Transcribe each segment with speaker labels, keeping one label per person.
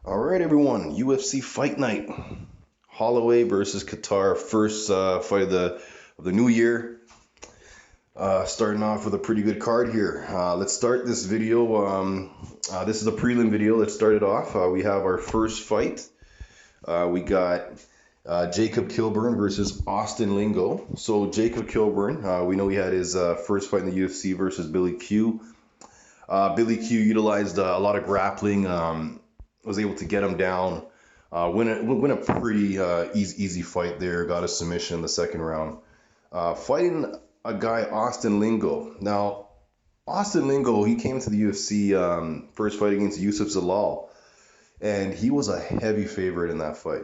Speaker 1: All right, everyone. UFC Fight Night. Holloway versus Kattar. First fight of the new year. Starting off with a pretty good card here. Let's start this video. This is a prelim video. Let's start it off. We have our first fight. We got Jacob Kilburn versus Austin Lingo. So Jacob Kilburn, we know he had his first fight in the UFC versus Billy Q. Billy Q utilized a lot of grappling. Was able to get him down, win a pretty easy fight there. Got a submission in the second round. Fighting a guy, Austin Lingo. Now, Austin Lingo, he came to the UFC first fight against Yusuf Zalal, and he was a heavy favorite in that fight.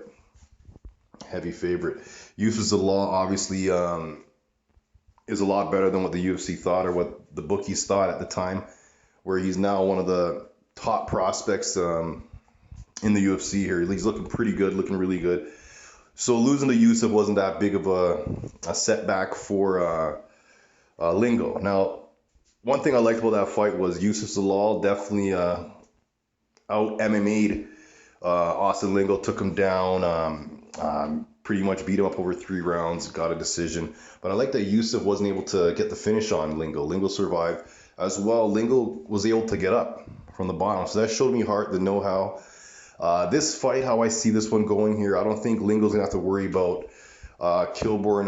Speaker 1: Heavy favorite. Yusuf Zalal obviously is a lot better than what the UFC thought or what the bookies thought at the time, where he's now one of the top prospects in the UFC here. He's looking pretty good, looking really good. So losing to Yusuf wasn't that big of a setback for Lingo. Now, one thing I liked about that fight was Yusuf Zalal definitely out MMA'd Austin Lingo, took him down, pretty much beat him up over 3 rounds, got a decision. But I like that Yusuf wasn't able to get the finish on Lingo. Lingo survived as well. Lingo was able to get up from the bottom, so that showed me heart, the know-how. This fight, how I see this one going here, I don't think Lingo's going to have to worry about Kilburn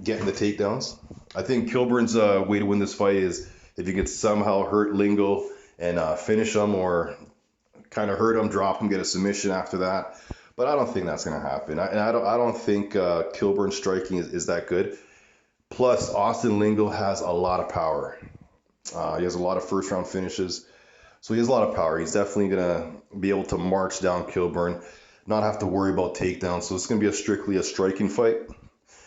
Speaker 1: getting the takedowns. I think Kilburn's way to win this fight is if he could somehow hurt Lingo and finish him, or kind of hurt him, drop him, get a submission after that. But I don't think that's going to happen. I don't think Kilburn's striking is that good. Plus, Austin Lingo has a lot of power. He has a lot of first-round finishes. So he has a lot of power. He's definitely going to be able to march down Kilburn, not have to worry about takedowns. So it's going to be strictly a striking fight.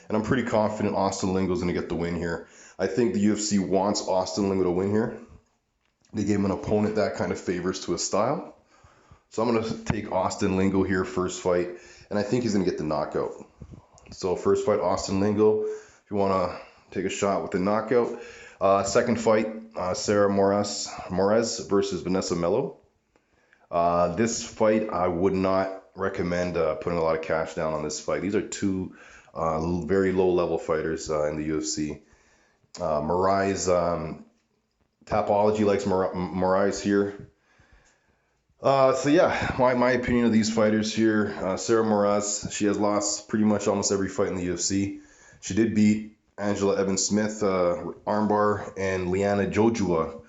Speaker 1: And I'm pretty confident Austin Lingo is going to get the win here. I think the UFC wants Austin Lingo to win here. They gave him an opponent that kind of favors to his style. So I'm going to take Austin Lingo here first fight. And I think he's going to get the knockout. So first fight, Austin Lingo. If you want to take a shot with the knockout. Second fight, Sarah Moraz versus Vanessa Mello. This fight, I would not recommend putting a lot of cash down on this fight. These are two very low-level fighters in the UFC. Moraz, Tapology likes Moraz here. So yeah, my opinion of these fighters here, Sarah Moraz, she has lost pretty much almost every fight in the UFC. She did beat Angela Evans-Smith, armbar, and Liana Jojua,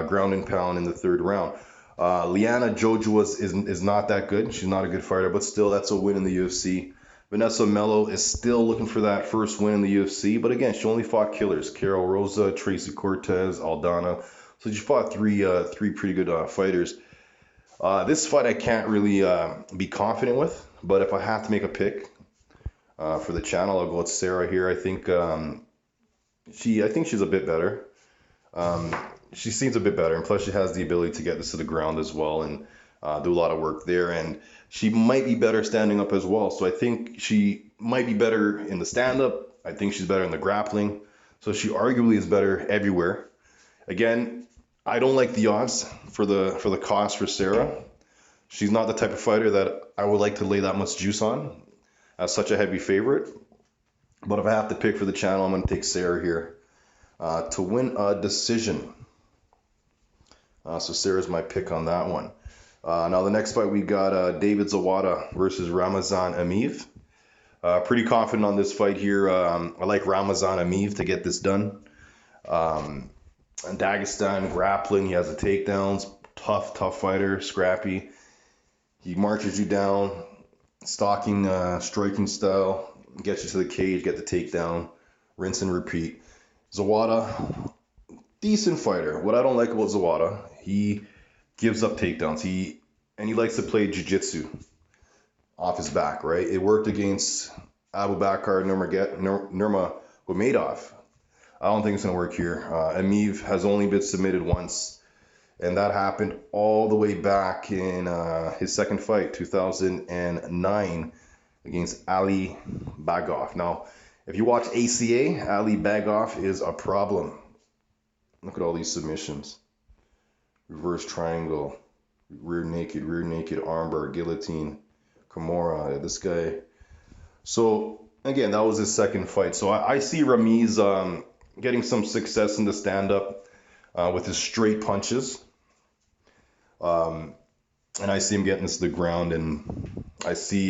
Speaker 1: ground and pound in the third round. Liana Jojua is not that good. She's not a good fighter, but still, that's a win in the UFC. Vanessa Mello is still looking for that first win in the UFC, but again, she only fought killers: Carol Rosa, Tracy Cortez, Aldana. So she fought three pretty good fighters. This fight I can't really be confident with, but if I have to make a pick for the channel, I'll go with Sarah here. I think she's a bit better. She seems a bit better, and plus she has the ability to get this to the ground as well and do a lot of work there. And she might be better standing up as well. So I think she might be better in the stand-up. I think she's better in the grappling. So she arguably is better everywhere. Again, I don't like the odds for the cost for Sarah. She's not the type of fighter that I would like to lay that much juice on as such a heavy favorite. But if I have to pick for the channel, I'm going to take Sarah here to win a decision. So Sarah's my pick on that one. Now the next fight, we got David Zawada versus Ramazan Emeev. Pretty confident on this fight here. I like Ramazan Emeev to get this done. Dagestan grappling, he has the takedowns. Tough fighter, scrappy. He marches you down, stalking, striking style, gets you to the cage, get the takedown, rinse and repeat. Zawada, decent fighter. What I don't like about Zawada, he gives up takedowns. He likes to play jiu-jitsu off his back, right? It worked against Abu Bakr Nurmagomedov. I don't think it's going to work here. Emeev has only been submitted once, and that happened all the way back in his second fight, 2009, against Ali Baghoff. Now, if you watch ACA, Ali Baghoff is a problem. Look at all these submissions. Reverse triangle. rear naked, armbar, guillotine, Kimura. Yeah, this guy. So again, that was his second fight. So I see Ramiz getting some success in the stand-up with his straight punches. And I see him getting to the ground, and I see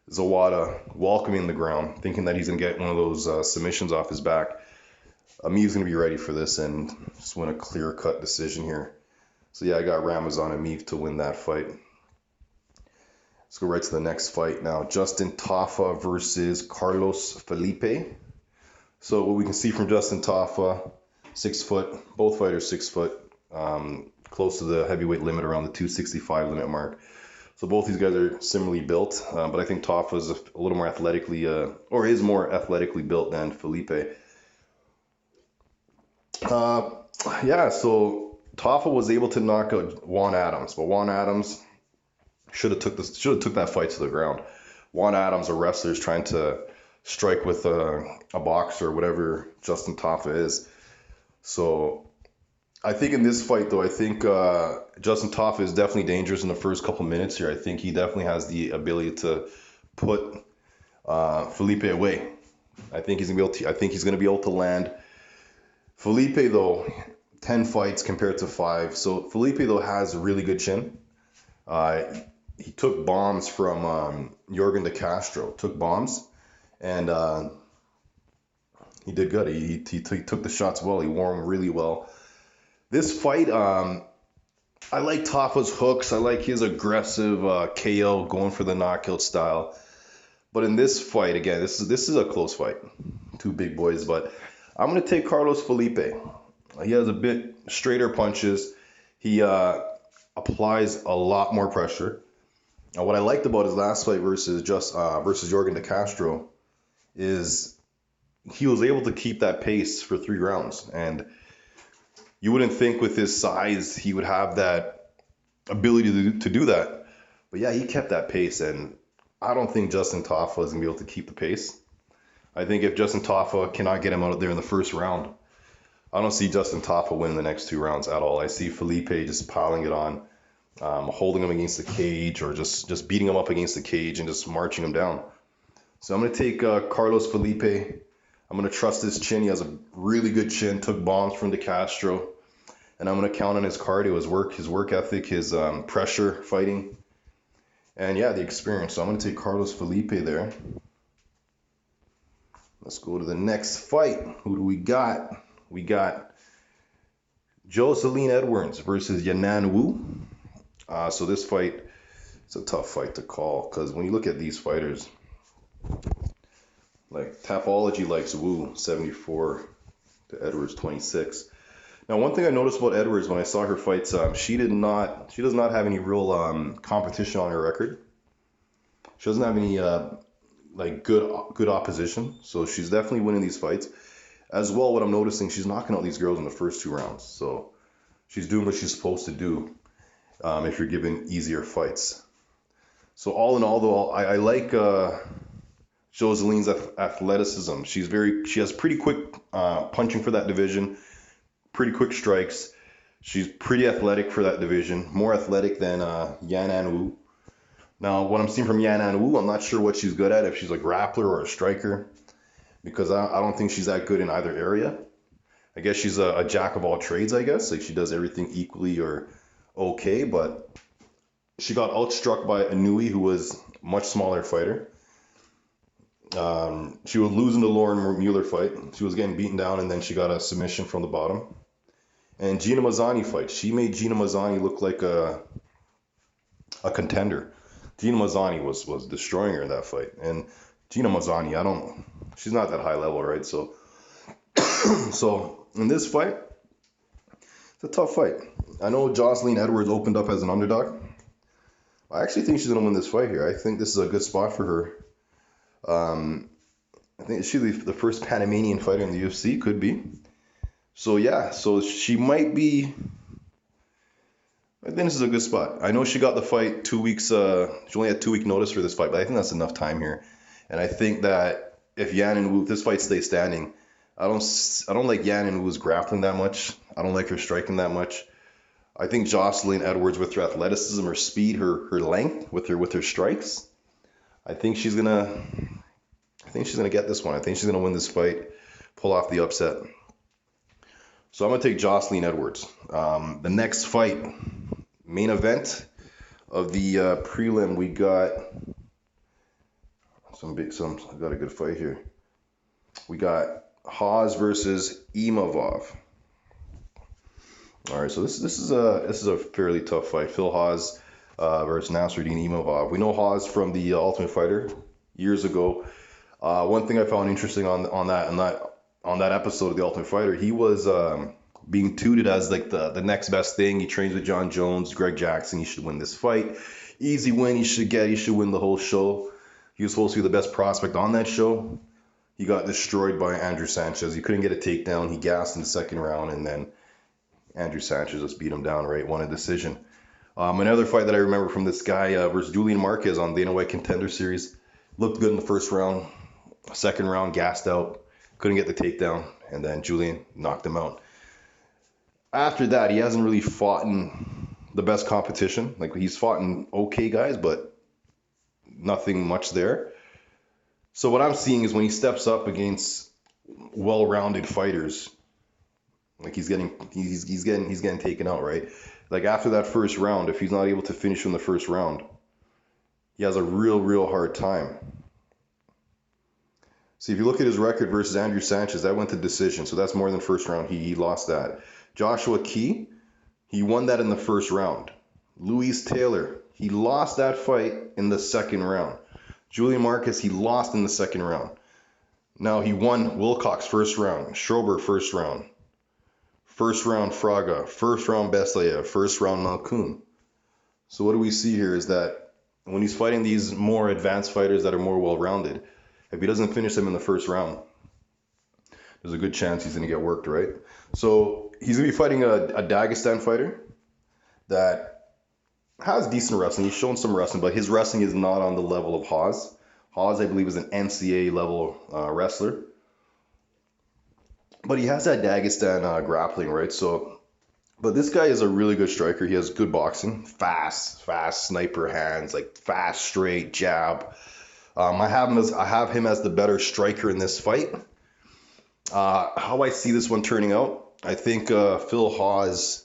Speaker 1: Zawada welcoming the ground, thinking that he's going to get one of those submissions off his back. Emeev's going to be ready for this and just win a clear-cut decision here. So yeah, I got Ramazan Emeev to win that fight. Let's go right to the next fight now. Justin Tafa versus Carlos Felipe. So what we can see from Justin Tafa, 6 foot, both fighters 6 foot, close to the heavyweight limit, around the 265 limit mark. So both these guys are similarly built, but I think Tafa is a little more athletically, or is more athletically built than Felipe. Yeah, so Tafa was able to knock out Juan Adams, but Juan Adams should have took that fight to the ground. Juan Adams, a wrestler, is trying to strike with a boxer or whatever Justin Tafa is. So I think in this fight, though, I think Justin Tafa is definitely dangerous in the first couple minutes here. I think he definitely has the ability to put Felipe away. I think he's gonna be able to land. Felipe, though, 10 fights compared to 5. So Felipe, though, has a really good chin. He took bombs from Yorgan de Castro. Took bombs, and he did good. He took the shots well. He wore them really well. This fight, I like Tafa's hooks. I like his aggressive KO, going for the knockout style. But in this fight, again, this is a close fight. 2 big boys, but I'm going to take Carlos Felipe. He has a bit straighter punches. He applies a lot more pressure. What I liked about his last fight versus Yorgan de Castro is he was able to keep that pace for 3 rounds. And you wouldn't think with his size he would have that ability to do that. But yeah, he kept that pace, and I don't think Justin Tafa is going to be able to keep the pace. I think if Justin Tafa cannot get him out of there in the first round, I don't see Justin Tafa winning the next 2 rounds at all. I see Felipe just piling it on, holding him against the cage, or just beating him up against the cage and just marching him down. So I'm going to take Carlos Felipe. I'm going to trust his chin. He has a really good chin, took bombs from De Castro. And I'm going to count on his cardio, his work ethic, his pressure fighting. And yeah, the experience. So I'm going to take Carlos Felipe there. Let's go to the next fight. Who do we got? We got Jocelyn Edwards versus Yanan Wu. So this fight, it's a tough fight to call, because when you look at these fighters, like Tapology likes Wu 74 to Edwards 26. Now, one thing I noticed about Edwards when I saw her fights, she does not have any real competition on her record. She doesn't have any like good opposition, so she's definitely winning these fights. As well, what I'm noticing, she's knocking out these girls in the first 2 rounds, so she's doing what she's supposed to do if you're given easier fights. So all in all, though, I like Jocelyn's athleticism. She has pretty quick punching for that division, pretty quick strikes. She's pretty athletic for that division, more athletic than Yanan Wu. Now, what I'm seeing from Yanan Wu, I'm not sure what she's good at, if she's a grappler or a striker, because I don't think she's that good in either area. I guess she's a jack of all trades, I guess. Like, she does everything equally or okay, but she got outstruck by Inui, who was a much smaller fighter. She was losing the Lauren Mueller fight. She was getting beaten down, and then she got a submission from the bottom. And Gina Mazzani fight. She made Gina Mazzani look like a contender. Gina Mazzani was destroying her in that fight. And Gina Mazzani, she's not that high level, right? So, so in this fight, it's a tough fight. I know Jocelyn Edwards opened up as an underdog. I actually think she's going to win this fight here. I think this is a good spot for her. I think she'll be the first Panamanian fighter in the UFC, could be. So yeah, so she might be. I think this is a good spot. I know she got the fight 2 weeks. She only had 2-week notice for this fight, but I think that's enough time here. And I think that if Yanan Wu, if this fight stays standing, I don't like Yanan Wu's grappling that much. I don't like her striking that much. I think Jocelyn Edwards, with her athleticism, her speed, her length, with her strikes, I think she's gonna get this one. I think she's gonna win this fight, pull off the upset. So I'm gonna take Jocelyn Edwards. The next fight, main event of the prelim, we got I got a good fight here. We got Hawes versus Emeev. All right, so this is a fairly tough fight. Phil Hawes versus Nasruddin Emeev. We know Hawes from the Ultimate Fighter years ago. One thing I found interesting on that episode of the Ultimate Fighter, he was being touted as like the next best thing. He trains with John Jones, Greg Jackson. He should win this fight. Easy win. He should win the whole show. He was supposed to be the best prospect on that show. He got destroyed by Andrew Sanchez. He couldn't get a takedown. He gassed in the second round, and then Andrew Sanchez just beat him down, right? Won a decision. Another fight that I remember from this guy versus Julian Marquez on Dana White Contender Series. Looked good in the first round. Second round, gassed out. Couldn't get the takedown, and then Julian knocked him out. After that, he hasn't really fought in the best competition. Like, he's fought in okay guys, but nothing much there. So what I'm seeing is when he steps up against well-rounded fighters, like he's getting taken out, right? Like after that first round, if he's not able to finish in the first round, he has a real hard time. See, if you look at his record versus Andrew Sanchez, that went to decision, so that's more than first round. He lost that. Joshua Key, he won that in the first round. Luis Taylor, he lost that fight in the second round. Julian Marquez, he lost in the second round. Now he won Wilcox first round, Schrober first round, Fraga, first round Besleyev, first round Malkoun. So what do we see here is that when he's fighting these more advanced fighters that are more well-rounded, if he doesn't finish them in the first round, there's a good chance he's going to get worked, right? So he's going to be fighting a Dagestan fighter that has decent wrestling. He's shown some wrestling, but his wrestling is not on the level of Hawes. Hawes, I believe, is an NCAA level wrestler. But he has that Dagestan grappling, right? So, but this guy is a really good striker. He has good boxing, fast sniper hands, like fast, straight jab. I have him as the better striker in this fight. How I see this one turning out, I think Phil Hawes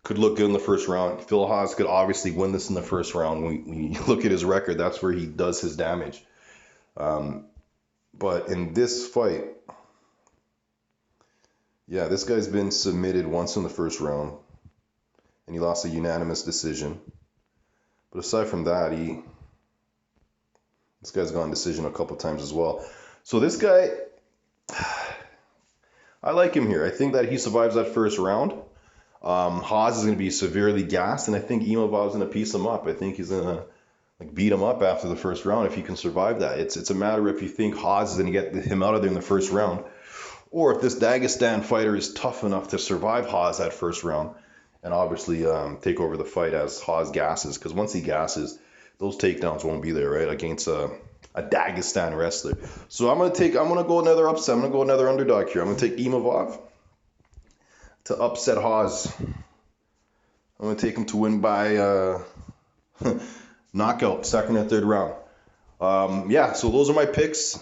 Speaker 1: could look good in the first round. Phil Hawes could obviously win this in the first round. When you look at his record, that's where he does his damage. But in this fight, yeah, this guy's been submitted once in the first round, and he lost a unanimous decision. But aside from that, this guy's gone decision a couple times as well. So this guy, I like him here. I think that he survives that first round. Hawes is going to be severely gassed, and I think Emeev is going to piece him up. I think he's going to beat him up after the first round if he can survive that. It's a matter if you think Hawes is going to get him out of there in the first round, or if this Dagestan fighter is tough enough to survive Hawes that first round and obviously take over the fight as Hawes gasses. Because once he gasses, those takedowns won't be there, right, against a Dagestan wrestler. So I'm gonna go another upset. I'm gonna go another underdog here. I'm gonna take Emeev to upset Hawes. I'm gonna take him to win by knockout, second or third round. Yeah, so those are my picks.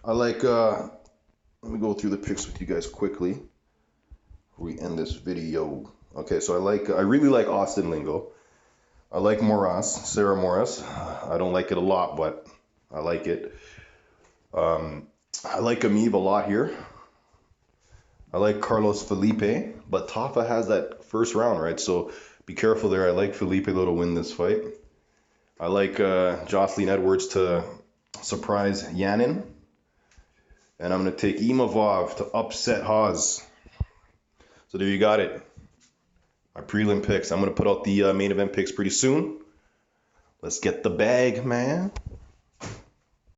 Speaker 1: I like. Let me go through the picks with you guys quickly before we end this video. Okay, so I really like Austin Lingo. I like Sarah Moras. I don't like it a lot, but I like it. I like Emeev a lot here. I like Carlos Felipe, but Tafa has that first round, right? So be careful there. I like Felipe though to win this fight. I like Jocelyn Edwards to surprise Yanin. And I'm going to take Emeev to upset Hawes. So there you got it. My prelim picks. I'm going to put out the main event picks pretty soon. Let's get the bag, man.